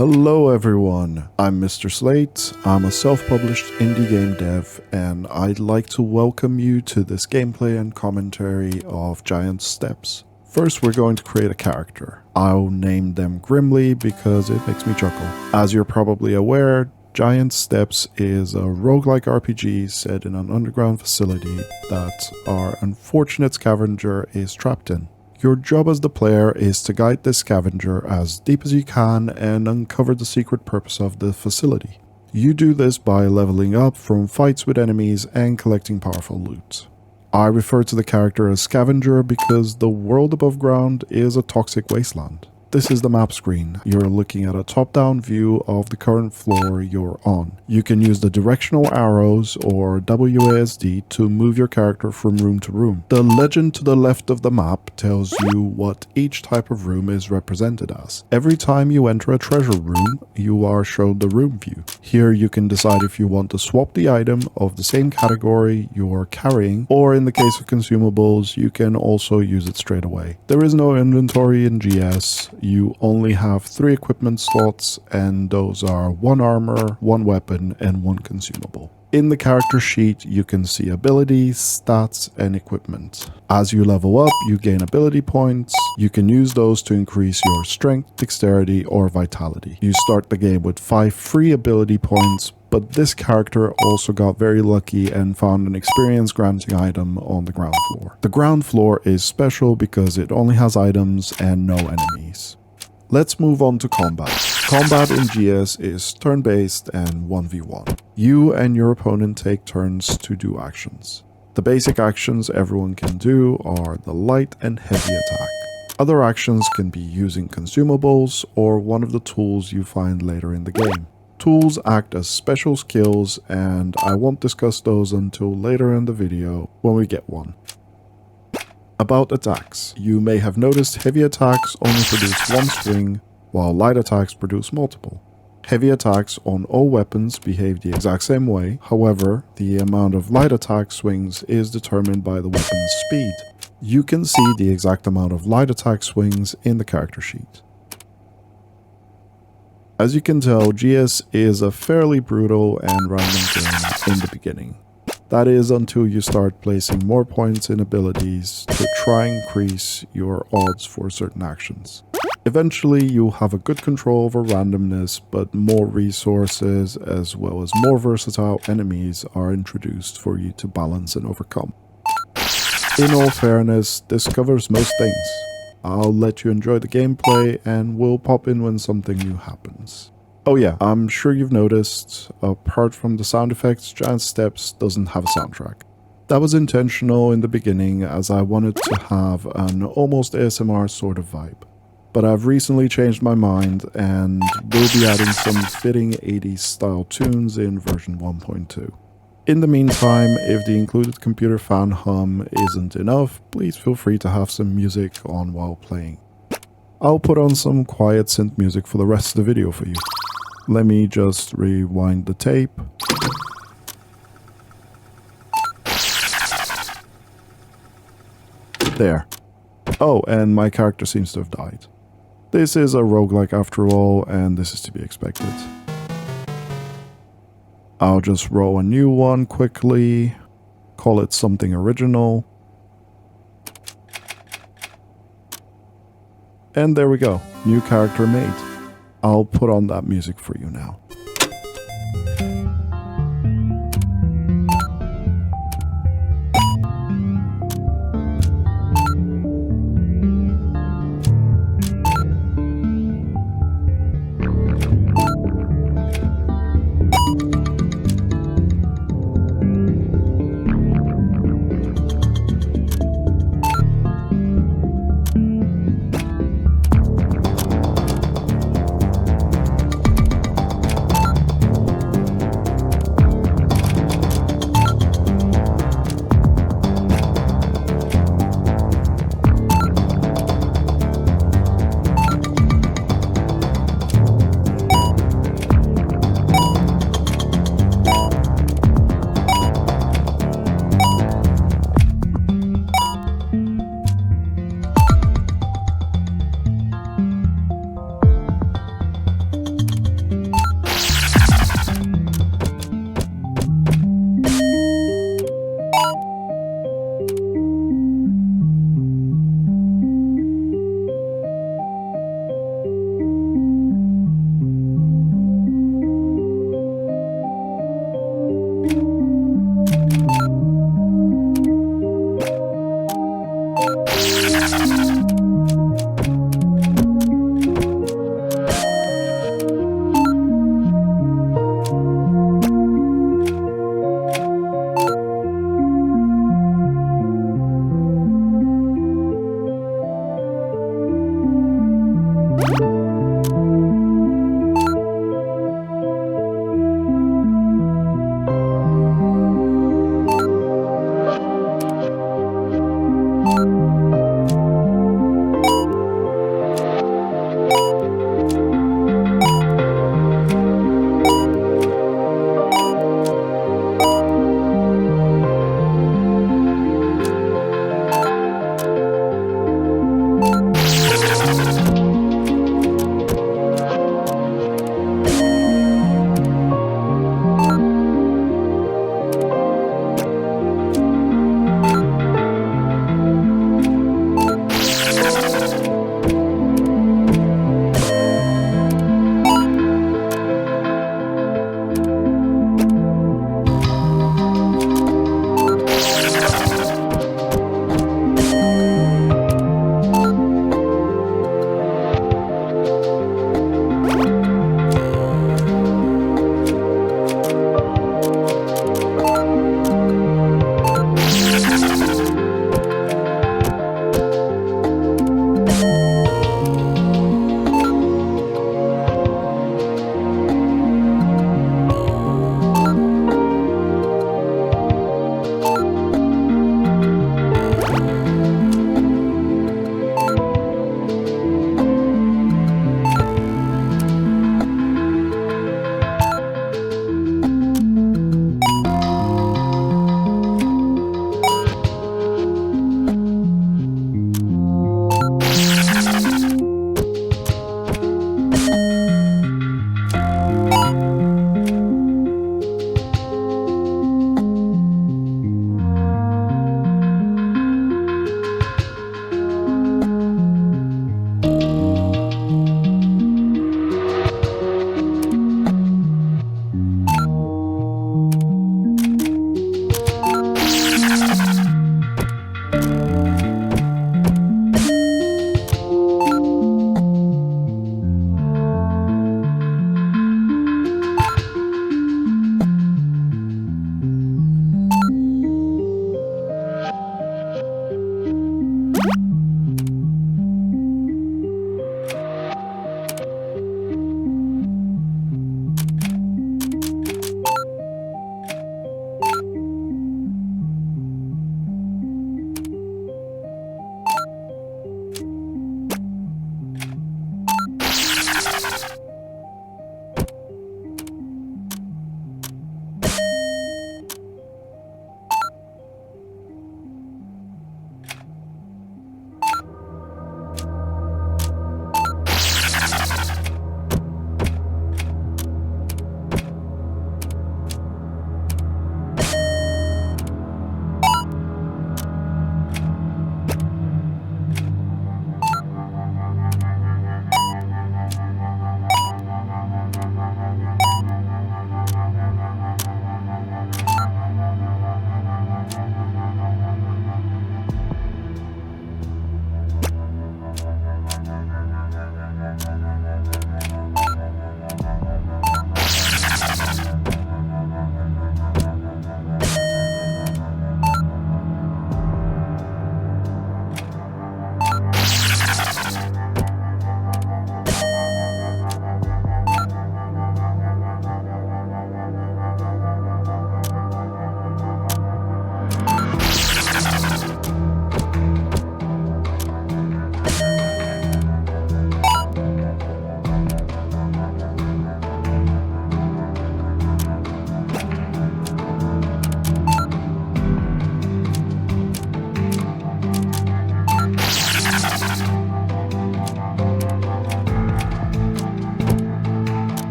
Hello everyone, I'm Mr. Slate, I'm a self-published indie game dev, and I'd like to welcome you to this gameplay and commentary of Giant Steps. First, we're going to create a character. I'll name them Grimly because it makes me chuckle. As you're probably aware, Giant Steps is a roguelike RPG set in an underground facility that our unfortunate scavenger is trapped in. Your job as the player is to guide this scavenger as deep as you can and uncover the secret purpose of the facility. You do this by leveling up from fights with enemies and collecting powerful loot. I refer to the character as Scavenger because the world above ground is a toxic wasteland. This is the map screen. You're looking at a top-down view of the current floor you're on. You can use the directional arrows or WASD to move your character from room to room. The legend to the left of the map tells you what each type of room is represented as. Every time you enter a treasure room, you are shown the room view. Here you can decide if you want to swap the item of the same category you're carrying, or in the case of consumables, you can also use it straight away. There is no inventory in GS. You only have 3 equipment slots, and those are 1 armor, 1 weapon, and 1 consumable. In the character sheet, you can see abilities, stats, and equipment. As you level up, you gain ability points. You can use those to increase your strength, dexterity, or vitality. You start the game with 5 free ability points, but this character also got very lucky and found an experience granting item on the ground floor. The ground floor is special because it only has items and no enemies. Let's move on to combat. Combat in GS is turn-based and 1v1. You and your opponent take turns to do actions. The basic actions everyone can do are the light and heavy attack. Other actions can be using consumables or one of the tools you find later in the game. Tools act as special skills, and I won't discuss those until later in the video when we get one. About attacks. You may have noticed heavy attacks only produce 1 swing, while light attacks produce multiple. Heavy attacks on all weapons behave the exact same way, however, the amount of light attack swings is determined by the weapon's speed. You can see the exact amount of light attack swings in the character sheet. As you can tell, GS is a fairly brutal and random game in the beginning. That is until you start placing more points in abilities to try and increase your odds for certain actions. Eventually, you'll have a good control over randomness, but more resources as well as more versatile enemies are introduced for you to balance and overcome. In all fairness, this covers most things. I'll let you enjoy the gameplay and we'll pop in when something new happens. Oh yeah, I'm sure you've noticed, apart from the sound effects, Giant Steps doesn't have a soundtrack. That was intentional in the beginning as I wanted to have an almost ASMR sort of vibe. But I've recently changed my mind and will be adding some fitting 80s style tunes in version 1.2. In the meantime, if the included computer fan hum isn't enough, please feel free to have some music on while playing. I'll put on some quiet synth music for the rest of the video for you. Let me just rewind the tape. There. Oh, and my character seems to have died. This is a roguelike after all, and this is to be expected. I'll just roll a new one quickly, call it something original. And there we go, new character made. I'll put on that music for you now.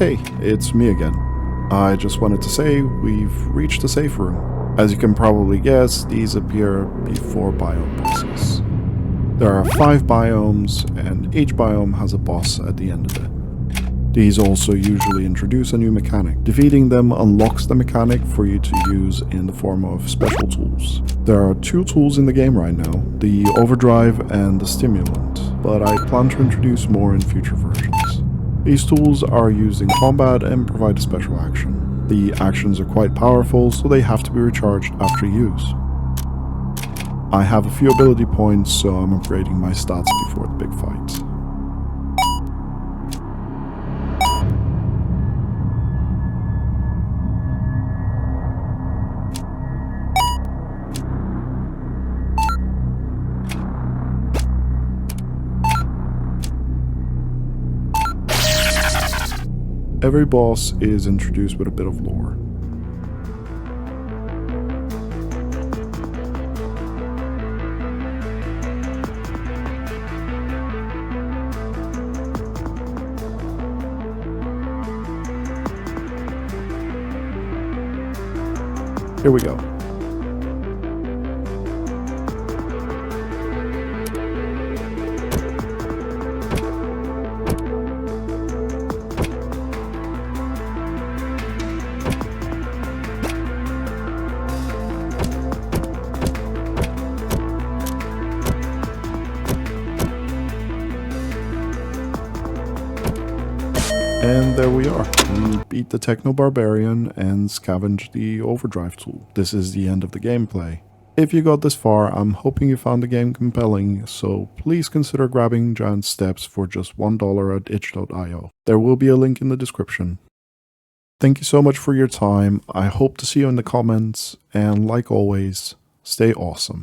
Hey, it's me again. I just wanted to say we've reached the safe room. As you can probably guess, these appear before biome bosses. There are 5 biomes, and each biome has a boss at the end of it. These also usually introduce a new mechanic. Defeating them unlocks the mechanic for you to use in the form of special tools. There are 2 tools in the game right now, the overdrive and the stimulant, but I plan to introduce more in future versions. These tools are used in combat and provide a special action. The actions are quite powerful, so they have to be recharged after use. I have a few ability points, so I'm upgrading my stats before the big fight. Every boss is introduced with a bit of lore. Here we go. And there we are. We beat the techno-barbarian and scavenged the overdrive tool. This is the end of the gameplay. If you got this far, I'm hoping you found the game compelling, so please consider grabbing Giant Steps for just $1 at itch.io. There will be a link in the description. Thank you so much for your time. I hope to see you in the comments, and like always, stay awesome.